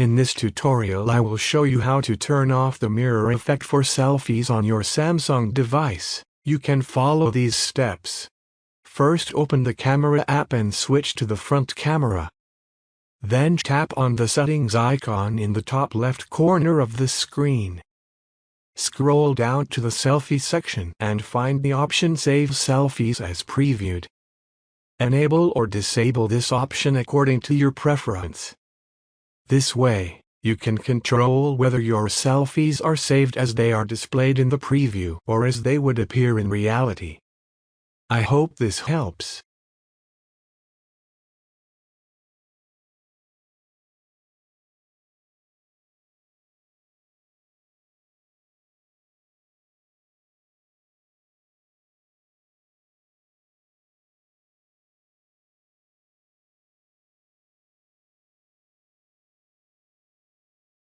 In this tutorial I will show you how to turn off the mirror effect for selfies on your Samsung device. You can follow these steps. First, open the camera app and switch to the front camera. Then tap on the settings icon in the top left corner of the screen. Scroll down to the selfie section and find the option Save Selfies as Previewed. Enable or disable this option according to your preference. This way, you can control whether your selfies are saved as they are displayed in the preview or as they would appear in reality. I hope this helps.